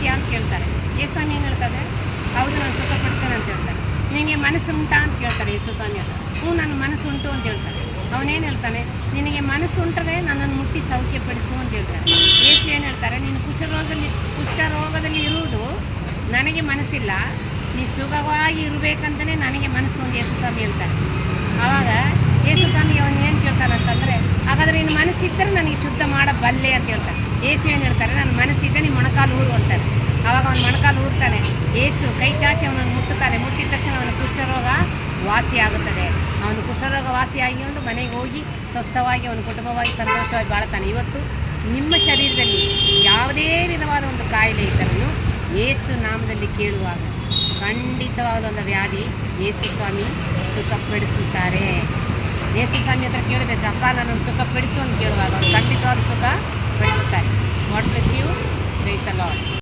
ಸುಖಪಡ್ತೀಯಾ ಅಂತ ಕೇಳ್ತಾರೆ. ಯೇಸುಸ್ವಾಮಿ ಏನು ಹೇಳ್ತಾರೆ? ಹೌದು, ನಾನು ಸುಖಪಡ್ತೇನೆ ಅಂತ ಹೇಳ್ತಾರೆ. ನಿನಗೆ ಮನಸ್ಸು ಉಂಟಾ ಅಂತ ಕೇಳ್ತಾರೆ ಯೇಸುಸ್ವಾಮಿ. ಹ್ಞೂ, ನನ್ನ ಮನಸ್ಸು ಉಂಟು ಅಂತ ಹೇಳ್ತಾರೆ. ಅವನೇನು ಹೇಳ್ತಾನೆ? ನಿನಗೆ ಮನಸ್ಸು ಉಂಟರೆ ನನ್ನನ್ನು ಮುಟ್ಟಿ ಸೌಖ್ಯಪಡಿಸು ಅಂತ ಹೇಳ್ತಾರೆ. ಯೇಸು ಏನು ಹೇಳ್ತಾರೆ? ನೀನು ಕುಷ್ಠರೋಗದಲ್ಲಿ ಇರುವುದು ನನಗೆ ಮನಸ್ಸಿಲ್ಲ, ನೀ ಸುಖವಾಗಿ ಇರಬೇಕಂತಲೇ ನನಗೆ ಮನಸ್ಸು ಅಂತ ಯೇಸುಸ್ವಾಮಿ ಹೇಳ್ತಾರೆ. ಆವಾಗ ಯೇಸುಸ್ವಾಮಿ ಅವನು ಏನು ಕೇಳ್ತಾರೆ ಅಂತಂದರೆ, ಹಾಗಾದರೆ ನಿನ್ನ ಮನಸ್ಸಿದ್ದರೆ ನನಗೆ ಶುದ್ಧ ಮಾಡಬಲ್ಲೆ ಅಂತ ಹೇಳ್ತಾರೆ. ಯೇಸು ಏನು ಹೇಳ್ತಾರೆ? ನನ್ನ ಮನಸ್ಸಿದ್ದರೆ ನೀನು ಮೊಣಕಾಲು ಊರು ಅಂತಾರೆ. ಆವಾಗ ಅವನು ಮೊಣಕಾಲು ಊರ್ತಾನೆ. ಯೇಸು ಕೈ ಚಾಚಿ ಅವನನ್ನು ಮುಟ್ಟುತ್ತಾರೆ. ಮುಟ್ಟಿದ ತಕ್ಷಣ ಅವನ ಕುಷ್ಠರೋಗ ವಾಸಿಯಾಗುತ್ತದೆ. ಅವನು ಕುಷ್ಠರೋಗ ವಾಸಿಯಾಗಿಕೊಂಡು ಮನೆಗೆ ಹೋಗಿ ಸ್ವಸ್ಥವಾಗಿ ಅವನ ಕುಟುಂಬವಾಗಿ ಸಂತೋಷವಾಗಿ ಬಾಳ್ತಾನೆ. ಇವತ್ತು ನಿಮ್ಮ ಶರೀರದಲ್ಲಿ ಯಾವುದೇ ವಿಧವಾದ ಒಂದು ಕಾಯಿಲೆ ಇದ್ದರೂ ಯೇಸು ನಾಮದಲ್ಲಿ ಕೇಳುವಾಗ ಖಂಡಿತವಾದ ಒಂದು ವ್ಯಾಧಿ ಯೇಸುಸ್ವಾಮಿ ಸುಖಪಡಿಸುತ್ತಾರೆ. ಯೇಸುಸ್ವಾಮಿ ಹತ್ರ ಕೇಳಬೇಕು, ಅಪ್ಪ ನನ್ನನ್ನು ಸುಖಪಡಿಸು ಅಂತ ಕೇಳುವಾಗ ಅವರು ಖಂಡಿತವಾದ ಸುಖ ಪಡಿಸುತ್ತಾರೆ. God bless you. Praise the lord.